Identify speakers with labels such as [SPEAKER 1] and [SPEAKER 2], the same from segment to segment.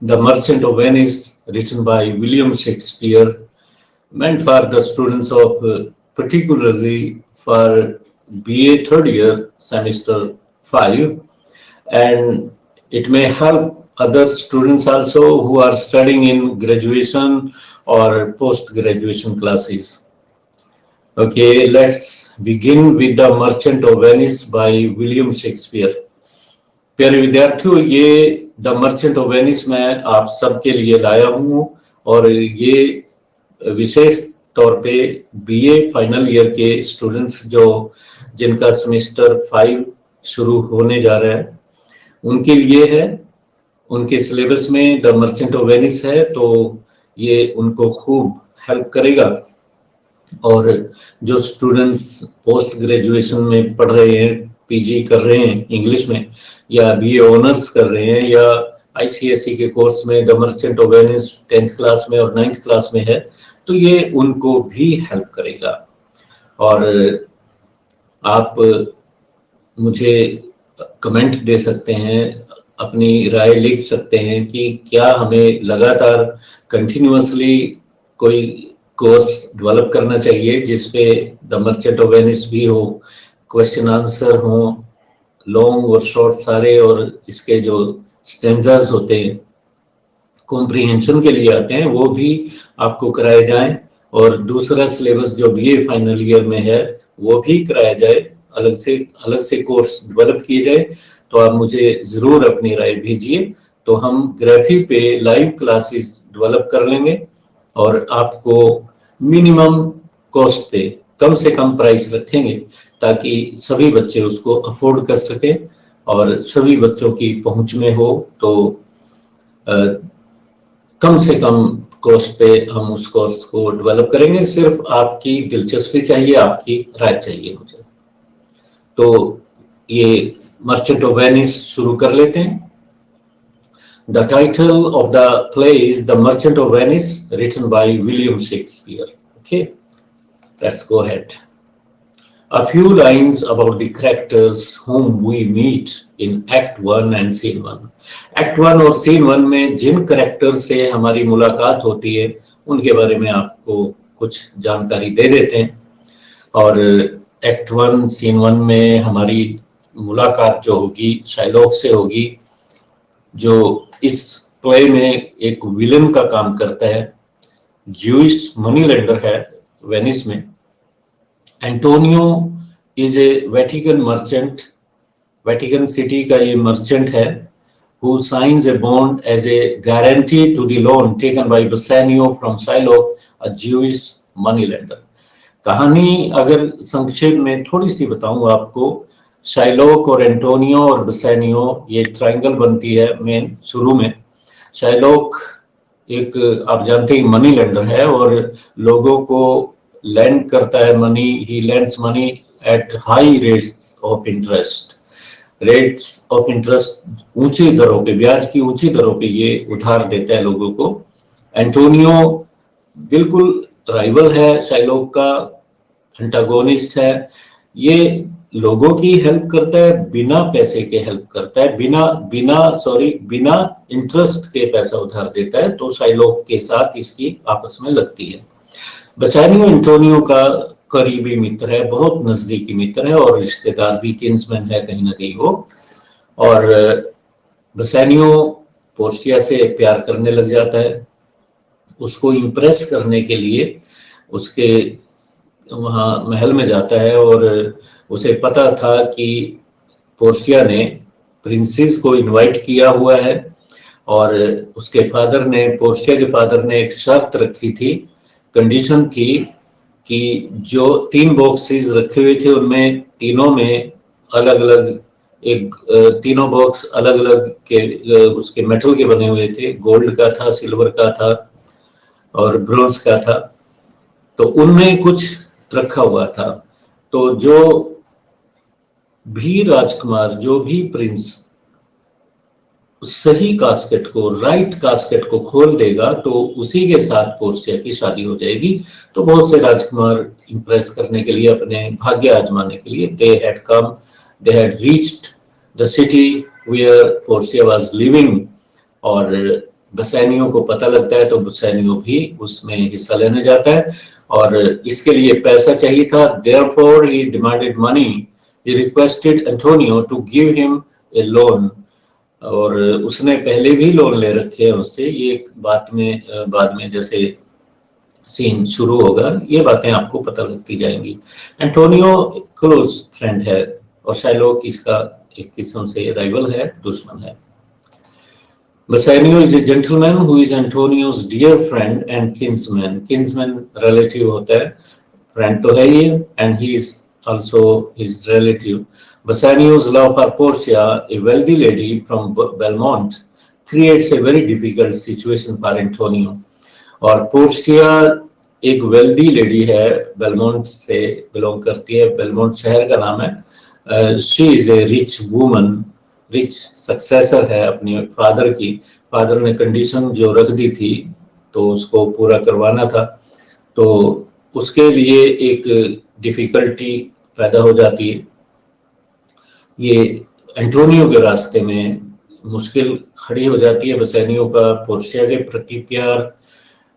[SPEAKER 1] The Merchant of Venice, written by William Shakespeare, meant for the students of particularly for BA third year semester 5, and it may help other students also who are studying in graduation or post graduation classes. Okay, let's begin with The Merchant of Venice by William Shakespeare. प्यारे विद्यार्थियों, ये the merchant of Venice मैं आप सबके लिए लाया हूँ और ये विशेष तौर पे बीए फाइनल ईयर के स्टूडेंट्स जिनका सेमेस्टर 5 शुरू होने जा रहा है उनके लिए है। उनके सिलेबस में द मर्चेंट ऑफ वेनिस है, तो ये उनको खूब हेल्प करेगा। और जो स्टूडेंट्स पोस्ट ग्रेजुएशन में पढ़ रहे हैं, पीजी कर रहे हैं इंग्लिश में, या बीए ऑनर्स कर रहे हैं, या आईसीएसई के कोर्स में the merchant of Venice 10th class में और 9th क्लास में है, तो ये उनको भी हेल्प करेगा। और आप मुझे कमेंट दे सकते हैं, अपनी राय लिख सकते हैं कि क्या हमें लगातार कंटिन्यूअसली कोई कोर्स डेवलप करना चाहिए जिसपे द मर्चेंट ऑफ वेनिस भी हो, क्वेश्चन आंसर हो, लॉन्ग और शॉर्ट सारे, और इसके जो स्टेंजास होते हैं कॉम्प्रिहेंशन के लिए आते हैं वो भी आपको कराए जाएं। और दूसरा सिलेबस जो बीए फाइनल ईयर में है वो भी कराया जाए, अलग से कोर्स डेवलप किए जाए। तो आप मुझे जरूर अपनी राय भेजिए, तो हम ग्राफी पे लाइव क्लासेस डेवलप कर लेंगे और आपको मिनिमम कॉस्ट पे कम से कम प्राइस रखेंगे ताकि सभी बच्चे उसको अफोर्ड कर सके और सभी बच्चों की पहुंच में हो। तो कम से कम कॉस्ट पे हम उस कोर्स को डेवलप करेंगे। सिर्फ आपकी दिलचस्पी चाहिए, आपकी राय चाहिए मुझे। तो ये मर्चेंट ऑफ वेनिस शुरू कर लेते हैं। The title of the play is The Merchant of Venice, written by William Shakespeare. Okay, let's go ahead. A few lines about the characters whom we meet in Act 1 and Scene 1. Act 1 और Scene 1 में जिन character से हमारी मुलाकात होती है उनके बारे में आपको कुछ जानकारी दे देते हैं। और Act 1 Scene 1 में हमारी मुलाकात जो होगी शाइलॉक से होगी, जो इस प्ले में एक विलन का काम करता है, ज्यूइश मनी लेंडर है वेनिस में। Antonio is a Vatican merchant, Vatican city का ये मर्चेंट है, who signs a bond as a guarantee to the loan taken by Bassanio from Shylock, a Jewish money lender. कहानी अगर संक्षेप में थोड़ी सी बताऊं आपको, शाइलॉक और एंटोनियो और बसेनियो ये ट्रायंगल बनती है मेन शुरू में। शाइलॉक एक आप जानते हैं मनी लेंडर है और लोगों को लैंड करता है money, he lands money at high rates of interest. Rates of interest ऊंची दरों पे, ब्याज की ऊंची दरों पे ये उधार देता है लोगों को। एंटोनियो बिल्कुल राइवल है शाइलॉक का, एंटागोनिस्ट है। ये लोगों की हेल्प करता है, बिना पैसे के हेल्प करता है, बिना इंटरेस्ट के पैसा उधार देता है। तो शाइलॉक के साथ इसकी आपस में लगती है। बसानियो एंटोनियो का करीबी मित्र है, बहुत नजदीकी मित्र है और रिश्तेदार भी, किन्समैन है कहीं ना कहीं वो। और बसानियो पोर्शिया से प्यार करने लग जाता है। उसको इम्प्रेस करने के लिए उसके वहाँ महल में जाता है और उसे पता था कि पोर्शिया ने प्रिंसेस को इनवाइट किया हुआ है और उसके फादर ने, पोर्शिया के फादर ने एक शर्त रखी थी, कंडीशन थी कि जो 3 बॉक्सेस रखे हुए थे उनमें तीनों में अलग अलग तीनों बॉक्स अलग अलग के उसके मेटल के बने हुए थे, गोल्ड का था, सिल्वर का था और ब्रोंज का था। तो उनमें कुछ रखा हुआ था। तो जो भी राजकुमार, जो भी प्रिंस सही कास्केट को, राइट कास्केट को खोल देगा तो उसी के साथ पोर्शिया की शादी हो जाएगी। तो बहुत से राजकुमार इंप्रेस करने के लिए, अपने भाग्य आजमाने के लिए, they had reached the city where Portia was living। और बसैनियो को पता लगता है तो बसैनियो भी उसमें हिस्सा लेने जाता है और इसके लिए पैसा चाहिए था। Therefore he demanded money. He requested Antonio to give him a loan. और उसने पहले भी लोन ले रखे हैं उससे। ये बाद में जैसे सीन शुरू होगा ये बातें आपको पता लगती जाएंगी। एंटोनियो क्लोज फ्रेंड है और शाइलॉक इसका एक किस्म से राइवल है, दुश्मन है। Bassanio is a gentleman who is Antonio's dear friend and kinsman. Kinsman relative होता है, friend तो है ही, and he is also his relative. Bassanio's love for Portia, a wealthy lady from Belmont, creates a very difficult situation for Antonio. और Portia एक wealthy lady है, Belmont से belong करती है, बेलमोंट शहर का नाम है। She is a rich woman, rich successor है अपने फादर की। फादर ने कंडीशन जो रख दी थी तो उसको पूरा करवाना था, तो उसके लिए एक डिफिकल्टी पैदा हो जाती है। ये एंटोनियो के रास्ते में मुश्किल खड़ी हो जाती है बसैनियो का पोर्शिया के प्रति प्यार,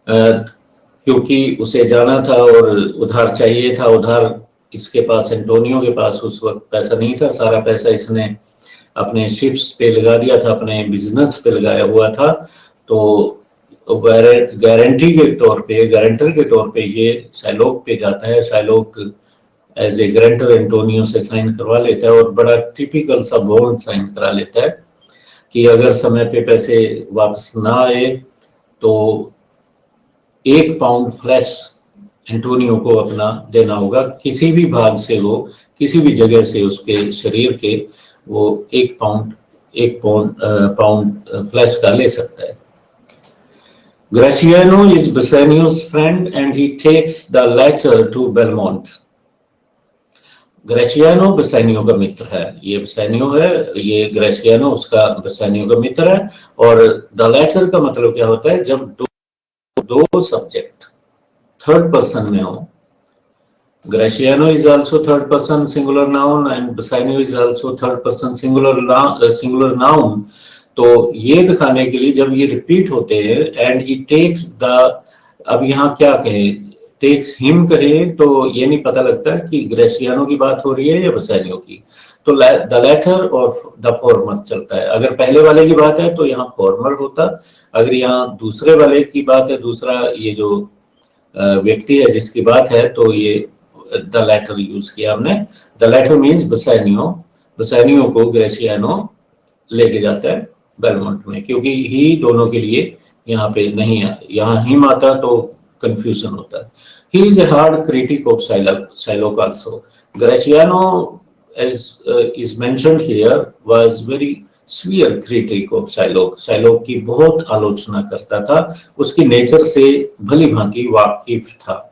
[SPEAKER 1] क्योंकि उसे जाना था और उधार चाहिए था। उधार इसके पास, एंटोनियो के पास उस वक्त पैसा नहीं था, सारा पैसा इसने अपने शिप्स पे लगा दिया था, अपने बिजनेस पे लगाया हुआ था। तो गारंटी के तौर पे, गारंटर के तौर पे ये शाइलॉक पे जाता है। Shylock as a guarantor Antonio से साइन करवा लेता है और बड़ा टिपिकल सा बॉन्ड साइन करा लेता है कि अगर समय पे पैसे वापस ना आए तो 1 पाउंड फ्लैश एंटोनियो को अपना देना होगा। किसी भी भाग से हो, किसी भी जगह से उसके शरीर के वो 1 पाउंड फ्लैश का ले सकता है। Graciano is Bassanio's friend and he takes the latter to Belmont. ग्रेशियानो बसैनियो का मित्र है, ये बसैनियो है, ये ग्रेशियानो उसका बसैनियो का मित्र है। और द लेटर का मतलब क्या होता है, जब दो सब्जेक्ट थर्ड पर्सन में हो। Gratiano is also third person singular noun and Bassanio is also third person singular noun. तो ये दिखाने के लिए जब ये रिपीट होते हैं एंड ही टेक्स द, अब यहाँ क्या कहें, टेक्स हिम कहें तो ये नहीं पता लगता कि ग्रेशियानो की बात हो रही है या बसैनियो की। तो द लेटर और द फॉर्मर चलता है। अगर पहले वाले की बात है तो यहाँ फॉर्मर होता, अगर यहाँ दूसरे वाले की बात है, दूसरा ये जो व्यक्ति है जिसकी बात है, तो ये द लेटर यूज किया हमने। द लेटर मीन्स बसैनियो, बसैनियो को ग्रेशियानो लेके जाता है बेलमोंट में, क्योंकि ही दोनों के लिए यहाँ पे नहीं है, यहाँ हिम आता तो कंफ्यूजन होता है। He is a hard critic of Shylock also. Graciano, as is mentioned here, was very severe critic of Shylock. Shylock की बहुत आलोचना करता था, उसकी नेचर से भली भांति वाकिफ था।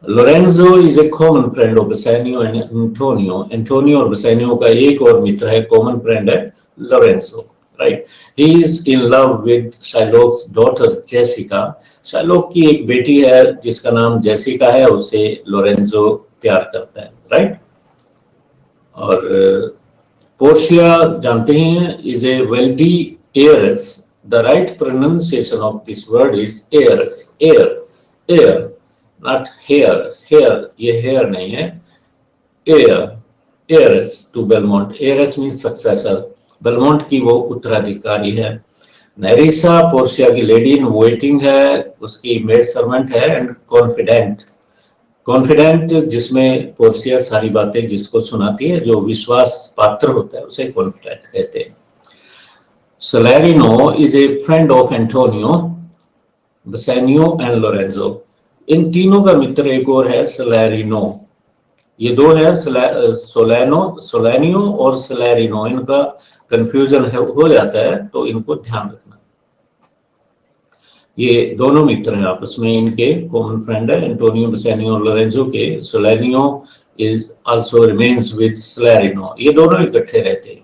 [SPEAKER 1] Lorenzo is a common friend of Bassanio and Antonio. Antonio और Bassanio का एक और मित्र है, कॉमन फ्रेंड है Lorenzo, right? He is in love with Shylock's daughter Jessica. Shylock की एक बेटी है जिसका नाम जेसिका है, उससे लोरेंजो प्यार करता है, राइट? और पोर्शिया जानते हैं is a wealthy heiress. The right pronunciation of this word is heiress, heir, not hair. Hair, ये hair नहीं है, heiress to Belmont. Heiress means successor. Belmont की वो उत्तराधिकारी है। नेरिसा पोर्शिया की लेडी इन वेटिंग है, उसकी मेड सर्वेंट है। एंड कॉन्फिडेंट जिसमें पोर्शिया सारी बातें जिसको सुनाती है, जो विश्वास पात्र होता है उसे कॉन्फिडेंट कहते हैं। Salarino is a friend of Antonio, Bassanio and Lorenzo. इन तीनों का मित्र एक और है सलैरिनो। ये दो है सोलैनियो और सलैरिनो, इनका कंफ्यूजन हो जाता है तो इनको ध्यान रखना। ये दोनों मित्र हैं आपस में, इनके कॉमन फ्रेंड है एंटोनियो बसैनियो और लोरेंजो के। सोलैनियो इज आल्सो रिमेन्स विद सलैरिनो, ये दोनों इकट्ठे रहते हैं।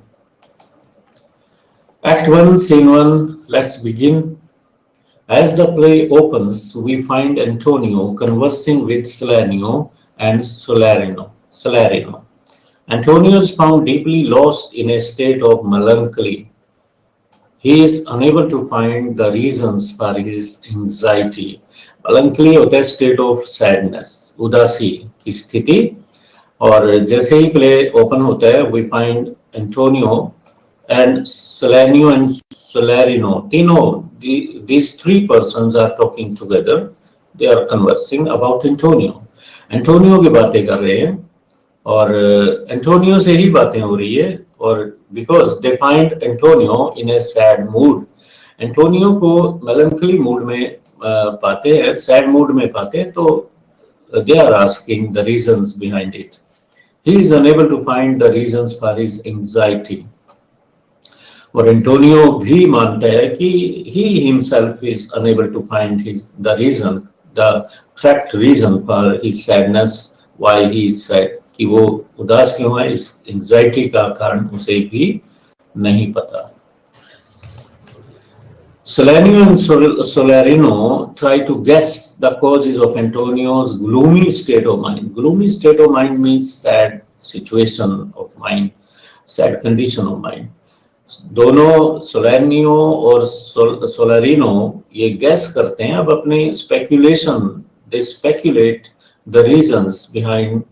[SPEAKER 1] Act 1, Scene 1, let's begin. As the play opens, we find Antonio conversing with Salarino and Salarino. Antonio is found deeply lost in a state of melancholy. He is unable to find the reasons for his anxiety. melancholy होता है state of sadness, उदासी की स्थिति. और जैसे ही play open होता है we find Antonio and Salerno and Solarino, तीनों, these three persons are talking together. They are conversing about Antonio. Antonio की बातें कर रहे हैं और एंटोनियो से ही बातें हो रही है. और because they find Antonio in a sad mood, Antonio को मेलंकली मूड में पाते हैं, सैड मूड में पाते हैं. तो they are asking the reasons behind it. He is unable to find the reasons for his anxiety. और एंटोनियो भी मानता है कि he himself is unable to find his the reason, the correct reason for his sadness, why he is sad, कि वो उदास क्यों है, इस एंजाइटी का कारण उसे भी नहीं पता. Salerno and Solarino try to guess the causes of Antonio's gloomy state of mind. Gloomy state of mind means sad situation of mind, sad condition of mind. दोनों सोलैनियो और सोलारिनो ये गैस करते हैं अब अपने speculation. They speculate the reasons behind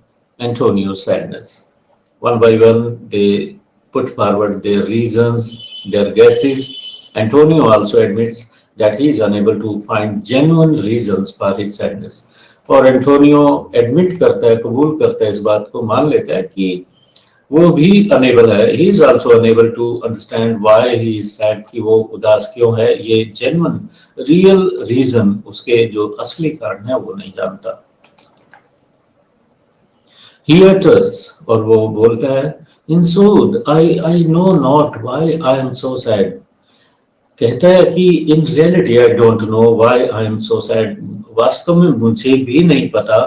[SPEAKER 1] Antonio's sadness. One by one, they put forward their reasons, their guesses. Antonio also admits that he is unable to find genuine reasons for his sadness. और Antonio admit करता है, कबूल करता है, इस बात को मान लेता है कि वो भी अनेबल है. He is also unable to understand why he is sad, कि वो उदास क्यों है, ये जेन्युइन रियल रीजन, उसके जो असली कारण है वो नहीं जानता. He utters, और वो बोलता है, in sooth, I know not why I am so sad. कहता है कि in reality I don't know why I am so sad. वास्तव में मुझे भी नहीं पता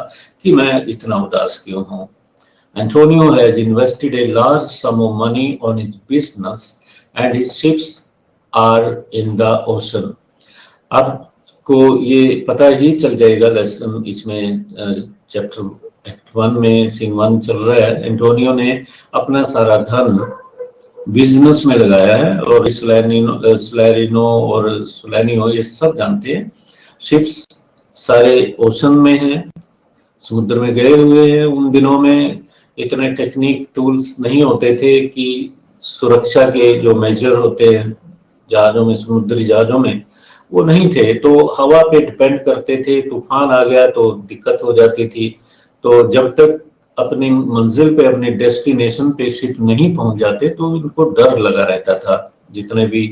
[SPEAKER 1] कि मैं इतना उदास क्यों हूँ. Antonio has invested a large sum of money on his business and his ships are in the ocean. आपको ये पता ही चल जाएगा लेसन इसमें, चैप्टर एक्ट 1 में सीन 1 चल रहा है. एंटोनियो ने अपना सारा धन बिजनेस में लगाया है और सोलारिनो और सोलानियो ये सब जानते हैं. शिप्स सारे ओशन में हैं, समुद्र में गए हुए हैं. उन दिनों में इतने टेक्निक टूल्स नहीं होते थे कि सुरक्षा के जो मेजर होते हैं जहाजों में, समुद्री जहाजों में, वो नहीं थे. तो हवा पे डिपेंड करते थे. तूफान आ गया तो दिक्कत हो जाती थी. तो जब तक अपनी मंजिल पे, अपने डेस्टिनेशन पे शिप नहीं पहुंच जाते तो इनको डर लगा रहता था, जितने भी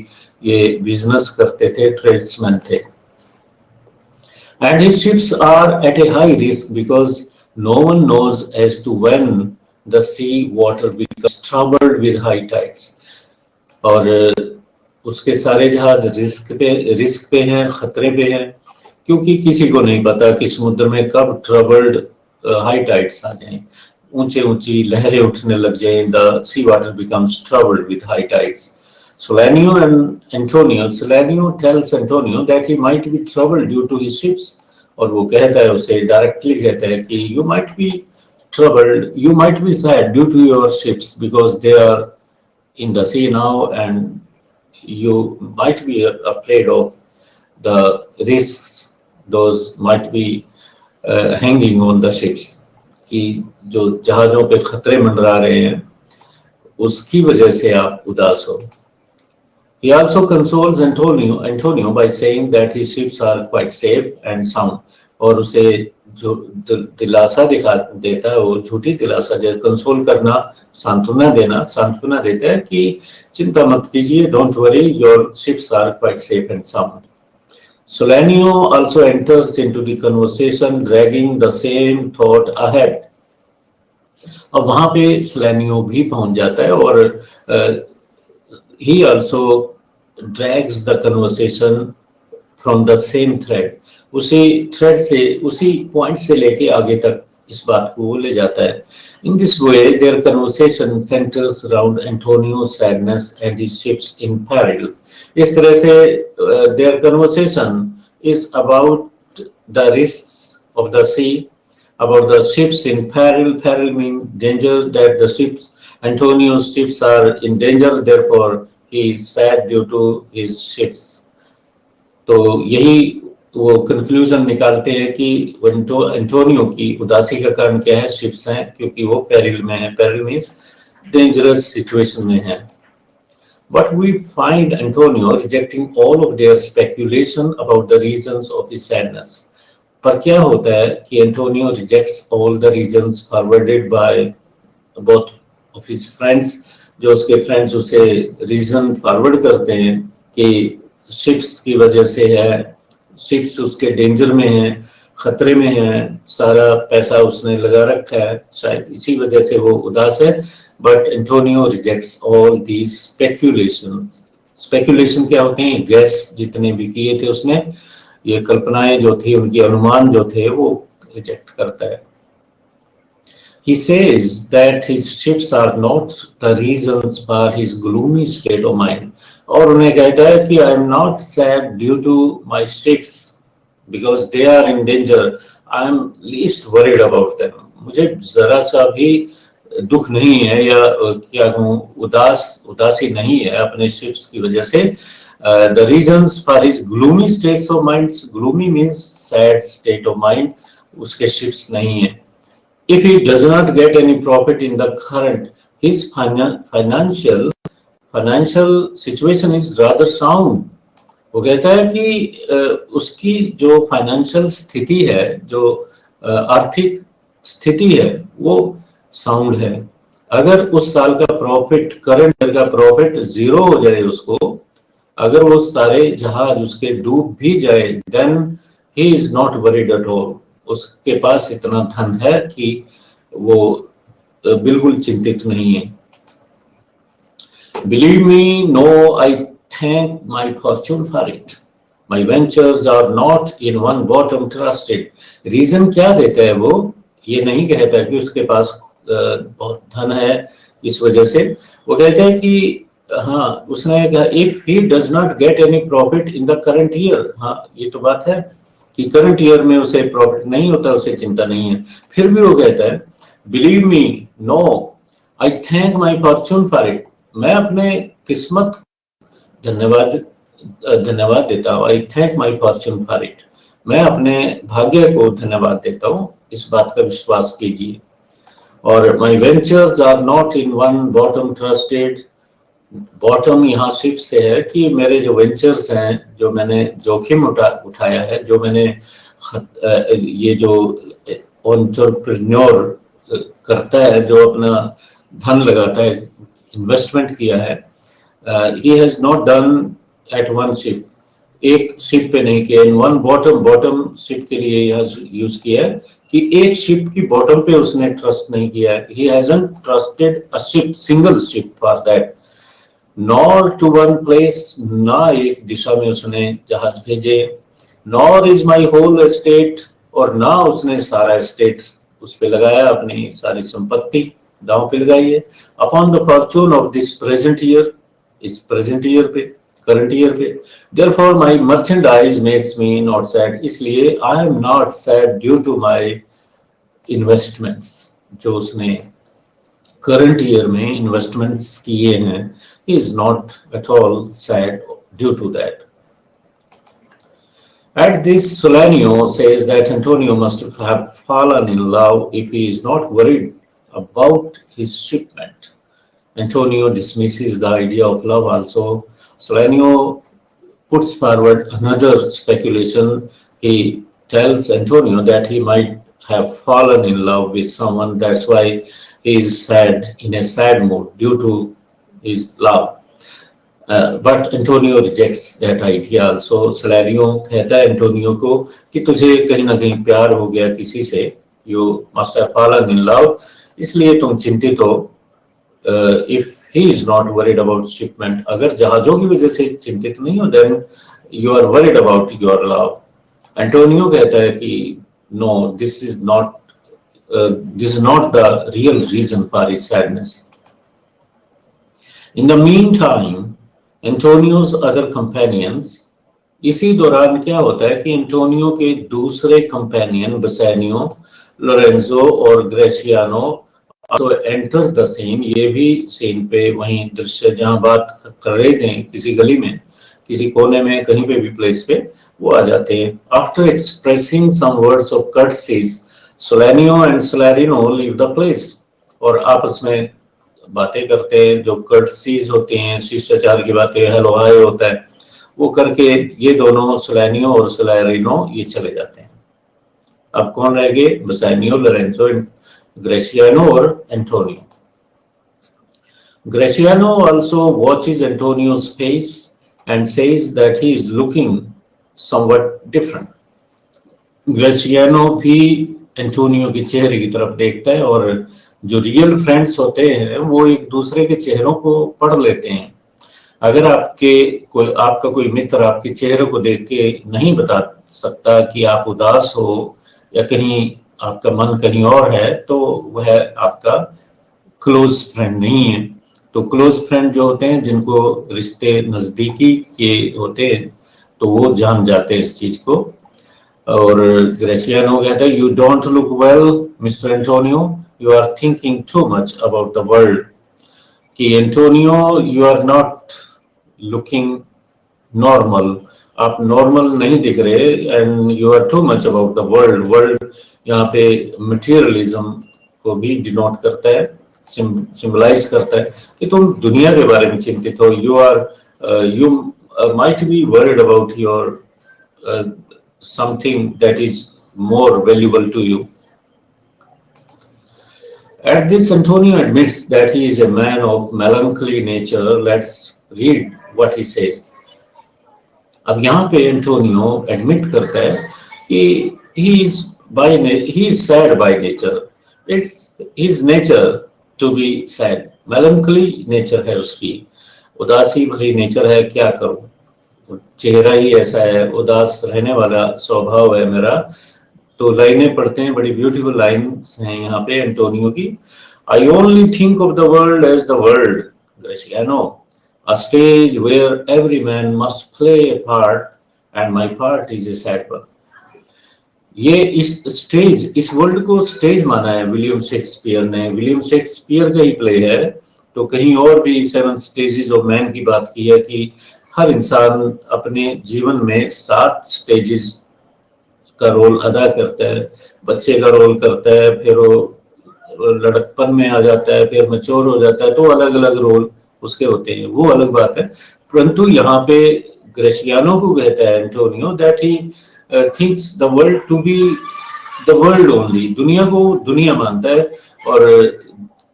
[SPEAKER 1] ये बिजनेस करते थे, ट्रेड्समैन थे. And his ships are at a high risk because no one knows as to when the sea water becomes troubled with high tides. और उसके सारे जहाज रिस्क पे हैं, खतरे पे हैं, क्योंकि किसी को नहीं पता कि समुद्र में कब ट्रबल्ड हाई टाइड्स आ जाएं, ऊंचे ऊंची लहरें उठने लग जाएं. The sea water becomes troubled with high tides. Solarino and Antonio, Solarino tells Antonio that he might be troubled due to his ships. और वो कहता है, उसे डायरेक्टली कहता है कि you might be troubled, you might be sad due to your ships because they are in the sea now and you might be afraid of the risks those might be hanging on the ships, कि जो जहाजों पे खतरे मंडरा रहे हैं उसकी वजह से आप उदास हो. He also consoles Antonio by saying that his ships are quite safe and sound. और उसे जो दिलासा दिखा देता है, वो झूठी दिलासा, जैसे कंसोल करना, सांत्वना देता है कि चिंता मत कीजिए, don't worry, your ships are quite safe and sound. Solarino also enters into the conversation dragging the same thought ahead. अब वहां पे Solarino भी पहुंच जाता है और he also drags the conversation from the same thread. उसी थ्रेड से, उसी पॉइंट से लेके आगे तक इस बात को ले जाता है. In this way, their conversation centers around Antonio's sadness and his ships in peril. इस तरह से their conversation is about the risks of the sea, about the ships in peril. Peril means danger, that the ships, Antonio's ships are in danger, therefore he is sad due to his ships. तो यही वो conclusion निकालते हैं कि Antonio की उदासी का कारण क्या है, शिप्स हैं, क्योंकि वो पेरिल में है। पेरिल मींस डेंजरस सिचुएशन में है। But we find Antonio rejecting all of their speculation about the reasons of his sadness. पर क्या होता है कि Antonio rejects all the reasons forwarded by both of his friends, जो उसके फ्रेंड्स उसे रीजन फॉरवर्ड करते हैं कि शिप्स की वजह से है, शिप्स उसके डेंजर में है, खतरे में है, सारा पैसा उसने लगा रखा है, शायद इसी वजह से वो उदास है। But Antonio rejects all these speculations. Speculation क्या होते हैं? गैस जितने भी किए थे उसने, ये कल्पनाएं जो थी, उनके अनुमान जो थे, वो रिजेक्ट करता है। He says that his ships are not the reasons for his gloomy state of mind. और उन्हें कहता है कि I am not sad due to my ships because they are in danger. I am least worried about them. मुझे जरा सा भी दुख नहीं है या क्या कहूँ, उदासी नहीं है अपने शिप्स की वजह से। The reasons for his gloomy states of mind, gloomy means sad state of mind, उसके शिप्स नहीं है। If he does not get any profit in the current, his financial situation is rather sound. वो कहता है कि उसकी जो financial स्थिति है, जो आर्थिक स्थिति है, वो साउंड है। अगर उस साल का प्रॉफिट, करंट ईयर का प्रॉफिट जीरो हो जाए उसको, अगर वो सारे जहाज उसके डूब भी जाए, then he is not worried at all. उसके पास इतना धन है कि वो बिल्कुल चिंतित नहीं है। Believe me, no, I thank my fortune for it. My ventures are not in one bottom trusted. Reason क्या देता है वो? ये नहीं कहता कि उसके पास बहुत धन है इस वजह से। वो कहता है कि हाँ, उसने कहा if he does not get any profit in the current year, हाँ ये तो बात है कि करंट ईयर में उसे प्रॉफिट नहीं होता, उसे चिंता नहीं है। फिर भी वो कहता है believe me, no, I thank my fortune for it. मैं अपने किस्मत धन्यवाद देता हूँ। I thank my fortune for it. मैं अपने भाग्य को धन्यवाद देता हूँ, इस बात का विश्वास कीजिए। और my ventures are not in one bottom trusted. Bottom यहाँ शिप से है कि मेरे जो वेंचर्स हैं, जो मैंने जोखिम उठाया है, जो मैंने ये जो एंटरप्रेन्योर करता है, जो अपना धन लगाता है, इन्वेस्टमेंट किया है, he has not done at one ship, एक शिप पे नहीं किया। इन वन बॉटम शिप के लिए यह यूज किया है कि एक शिप की बॉटम पे उसने ट्रस्ट नहीं किया है। He hasn't trusted a ship, single ship for that, nor to one place, ना एक दिशा में उसने जहाज भेजे, nor is my whole estate, और ना उसने सारा एस्टेट उस पे लगाया, अपनी सारी संपत्ति दांव पे लगाई है। Upon the fortune of this present year, इस प्रेजेंट ईयर पे, करंट ईयर पे। Therefore my merchandise makes me not sad, इसलिए I am not sad due to my investments, जो उसने करंट ईयर में इन्वेस्टमेंट्स किए हैं, he is not at all sad due to that. At this, Solanio says that Antonio must have fallen in love if he is not worried about his shipment. Antonio dismisses the idea of love also. Solanio puts forward another speculation. He tells Antonio that he might have fallen in love with someone, that's why he is sad, in a sad mood due to his love. But Antonio rejects that idea also. Solanio कहता है Antonio को कि तुझे कहीं ना कहीं प्यार हो गया किसी से, you must have fallen in love, इसलिए तुम चिंतित हो। If he is not worried about shipment, अगर जहाजों की वजह से चिंतित नहीं हो, then you are worried about your love. Antonio कहता है कि no, this is not the real reason for his sadness. In the meantime, Antonio's other companions, इसी दौरान क्या होता है कि एंटोनियो के दूसरे कंपेनियन बसैनियो, लोरेंजो और ग्रेसियानो तो एंटर द सीन, ये भी सीन पे वहीं दृश्य जहां बात कर रहे थे किसी गली में, किसी कोने में, कहीं पे भी प्लेस पे वो आ जाते हैं. After expressing some words of courtesies, Solanio and Salarino leave the place. और आपस में बातें करते हैं, जो कर्टसीज होती हैं, शिष्टाचार की बातें, हेलो हाय होता है, वो करके ये दोनों सोलेनियो और सोलेरिनो ये चले जाते हैं. अब कौन रह गए? बसानियो, लोरेंजो, ग्रेसियानो और Antonio. Graciano also watches Antonio's face and says that he is looking somewhat different. Graciano भी एंटोनियो के चेहरे की तरफ देखता है, और जो रियल फ्रेंड्स होते हैं वो एक दूसरे के चेहरों को पढ़ लेते हैं. अगर आपका कोई मित्र आपके चेहरे को देख के नहीं बता सकता कि आप उदास हो या कहीं आपका मन कहीं और है, तो वह आपका क्लोज फ्रेंड नहीं है. तो क्लोज फ्रेंड जो होते हैं, जिनको रिश्ते नजदीकी के होते हैं, तो वो जान जाते हैं इस चीज को. और ग्रेसियानो कहता है, you don't look well mister Antonio, you are thinking too much about the world. कि Antonio, you are not looking normal, आप नॉर्मल नहीं दिख रहे, and you are too much about the world. World यहाँ पे materialism को भी denote करता है, सिंबलाइज करता है कि तुम दुनिया के बारे में चिंतित हो. You might be worried about your something that is more valuable to you. At this, Antonio admits that he is a man of melancholy nature. Let's read what he says. अब यहाँ पे एंटोनियो एडमिट करता है कि he is sad by nature. It's his nature to be sad. Melancholy nature है उसकी, उदासी भरी नेचर है. क्या करूं, चेहरा ही ऐसा है, उदास रहने वाला स्वभाव है मेरा. तो लाइनें पढ़ते हैं, बड़ी ब्यूटीफुल लाइन्स हैं यहाँ पे एंटोनियो की. I only think of the world as the world, Graciano, a stage where every man must play a part, and my part is a sad one. ये इस वर्ल्ड को स्टेज माना है William Shakespeare ने. William Shakespeare का ही play है, तो कहीं और भी 7 स्टेजेस ऑफ मैन की बात की है कि हर इंसान अपने जीवन में 7 स्टेजेस का रोल अदा करता है. बच्चे का रोल करता है, फिर वो लड़कपन में आ जाता है, फिर मैच्योर हो जाता है, तो अलग अलग रोल उसके होते हैं, वो अलग बात है. परंतु यहाँ पे ग्रेसियानो को कहता है Antonio that he thinks the world to be the world only. दुनिया को दुनिया मानता है, और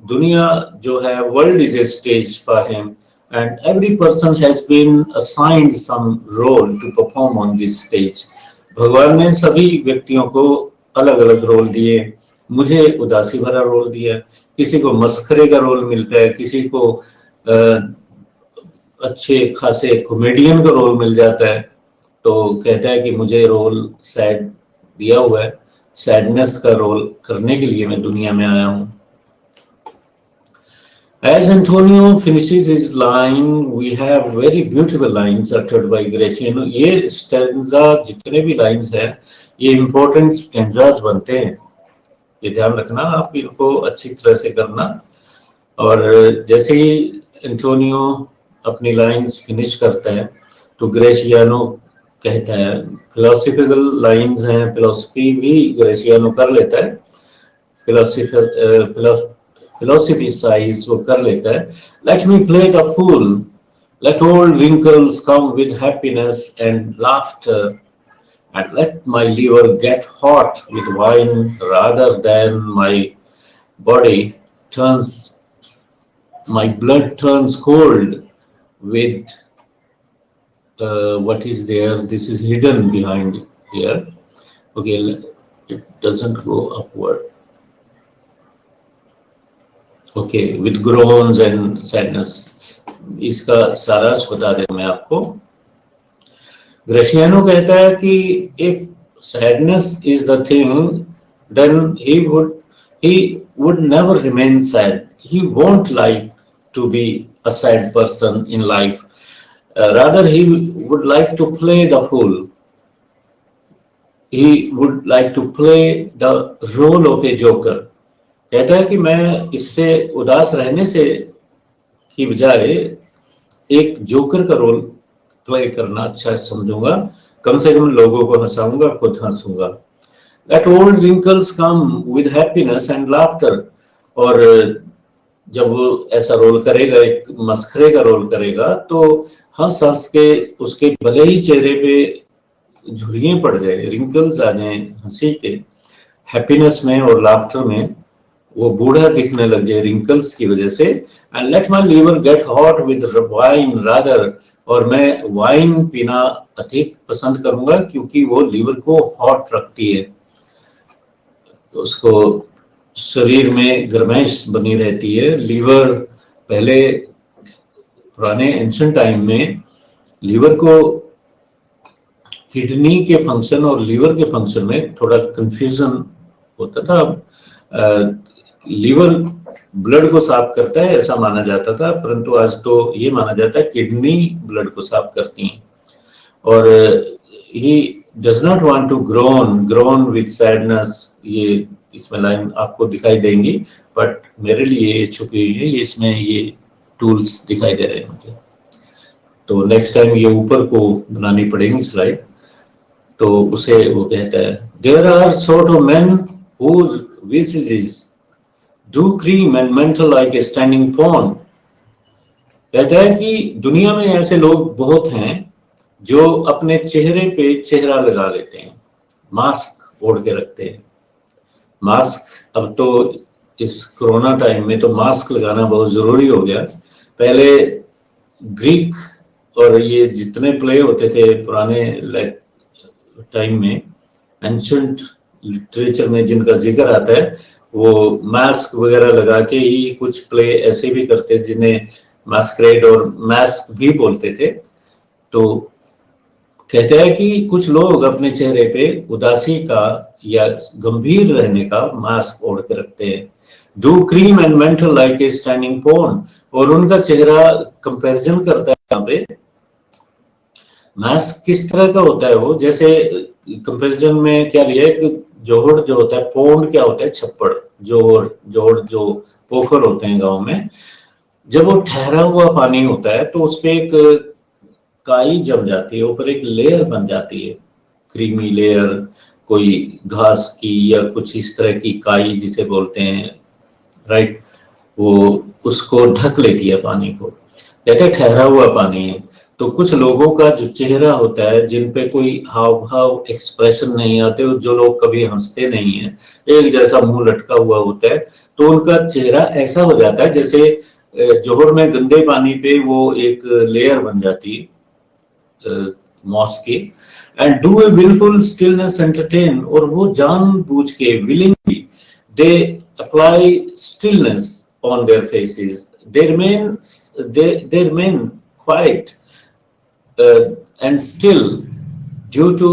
[SPEAKER 1] दुनिया जो है, world is a stage for him, and every person has been assigned some role to perform on this stage. भगवान ने सभी व्यक्तियों को अलग अलग रोल दिए. मुझे उदासी भरा रोल दिया, किसी को मस्खरे का रोल मिलता है, किसी को अच्छे खासे कॉमेडियन का रोल मिल जाता है. तो कहता है कि मुझे रोल सैड दिया हुआ है, सैडनेस का रोल करने के लिए मैं दुनिया में आया हूँ. As Antonio finishes his line, we have very beautiful lines uttered by Graciano. ये स्टैंजा जितने भी लाइंस हैं, ये इम्पोर्टेंट स्टैंजास बनते हैं, ये ध्यान रखना, आप इनको अच्छी तरह से करना. और जैसे ही एंटोनियो अपनी लाइंस फिनिश करता है, तो ग्रेसियानो कहता है, फिलोसफिकल लाइंस हैं, फिलोसफी भी ग्रेसियानो कर लेता है, philosophy size वो कर लेता है. Let me play the fool, let old wrinkles come with happiness and laughter, and let my liver get hot with wine rather than my blood turns cold with what is there. This is hidden behind here. Okay, it doesn't go upward. Okay, with groans and sadness. इसका सारांश बता दें मैं आपको. ग्रेसियानो कहता है कि if sadness is the thing, then he would never remain sad. He won't like to be a sad person in life. Rather, he would like to play the fool. He would like to play the role of a joker. कहता है कि मैं इससे उदास रहने से की बजाय एक जोकर का रोल प्ले करना अच्छा समझूंगा, कम से कम लोगों को हंसाऊंगा, खुद हंसूंगा। That old wrinkles come with happiness and laughter। और जब वो ऐसा रोल करेगा, एक मस्खरे का रोल करेगा, तो हंस हंस के उसके भले ही चेहरे पे झुर्रियां पड़ जाए, रिंकल्स आ जाए हंसी के, हैप्पीनेस में और लाफ्टर में, वो बूढ़ा दिखने लग जाए रिंकल्स की वजह से। And let my liver get hot with wine rather. और मैं वाइन पीना अधिक पसंद करूंगा क्योंकि वो लीवर को हॉट रखती है, उसको शरीर में गर्माइश बनी रहती है। लीवर पहले पुराने एंशिएंट टाइम में लीवर को किडनी के फंक्शन और लीवर के फंक्शन में थोड़ा कंफ्यूजन होता था। लीवर ब्लड को साफ करता है ऐसा माना जाता था, परंतु आज तो ये माना जाता है किडनी ब्लड को साफ करती हैं। और he does not want to groan with sadness, ये इसमें लाइन आपको दिखाई देंगी, बट मेरे लिए ये छुपी हुई है, ये इसमें ये टूल्स दिखाई दे रहे हैं मुझे। तो नेक्स्ट टाइम ये ऊपर को बनानी पड़ेगी स्लाइड। तो उसे वो कहता है, there are sort of men whose visages do cream and mantle like a standing pond. कहता है कि दुनिया में ऐसे लोग बहुत हैं जो अपने चेहरे पे चेहरा लगा लेते हैं, मास्क ओढ़ के रखते हैं। मास्क अब तो इस कोरोना टाइम में तो मास्क लगाना बहुत जरूरी हो गया। पहले ग्रीक और ये जितने प्ले होते थे पुराने टाइम में, एंशिएंट लिटरेचर में जिनका जिक्र आता है, वो मास्क वगैरह लगा के ही कुछ प्ले ऐसे भी करते जिन्हें मास्करेड और मास्क भी बोलते थे। तो कहते हैं कि कुछ लोग अपने चेहरे पे उदासी का या गंभीर रहने का मास्क ओढ़ के रखते हैं। Do cream and mantle like a standing pond. और उनका चेहरा कंपैरिजन करता है यहाँ पे, मास्क किस तरह का होता है वो, जैसे कंपैरिजन में क्या लिया है कि जोहड़ जो होता है, पौंड क्या होता है, छप्पड़, जोहड़ जो पोखर होते हैं गांव में, जब वो ठहरा हुआ पानी होता है तो उसपे एक काई जम जाती है, ऊपर एक लेयर बन जाती है, क्रीमी लेयर, कोई घास की या कुछ इस तरह की काई जिसे बोलते हैं, राइट, वो उसको ढक लेती है पानी को, कहते हैं ठहरा हुआ पानी है। तो कुछ लोगों का जो चेहरा होता है, जिन पे कोई हाव भाव एक्सप्रेशन नहीं आते, जो लोग कभी हंसते नहीं है, एक जैसा मुंह लटका हुआ होता है, तो उनका चेहरा ऐसा हो जाता है जैसे जोहर में गंदे पानी पे वो एक लेयर बन जाती है मॉस की। And do a wilful stillness entertain. और वो जानबूझ के willingly they apply stillness on their faces, they remain quiet and still due to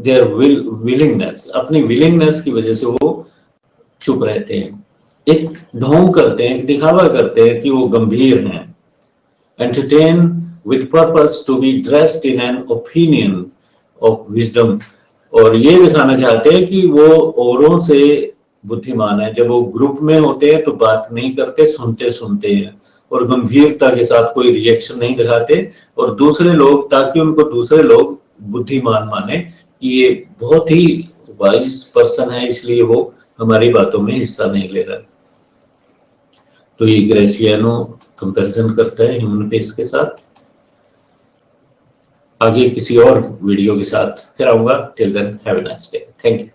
[SPEAKER 1] their willingness, अपनी willingness की वजह से वो चुप रहते हैं, एक ढोंग करते हैं, एक दिखावा करते हैं कि वो गंभीर हैं। entertain with purpose to be dressed in an opinion of wisdom। और ये दिखाना चाहते हैं कि वो औरों से बुद्धिमान है। जब वो ग्रुप में होते हैं तो बात नहीं करते, सुनते हैं और गंभीरता के साथ कोई रिएक्शन नहीं दिखाते, और दूसरे लोग, ताकि उनको दूसरे लोग बुद्धिमान माने कि ये बहुत ही वाइज पर्सन है, इसलिए वो हमारी बातों में हिस्सा नहीं ले रहा। तो ये ग्रेसियानो कंपैरिजन करता है ह्यूमन फेस के साथ। आगे किसी और वीडियो के साथ फिर आऊंगा। Till then have a nice day. Thank you.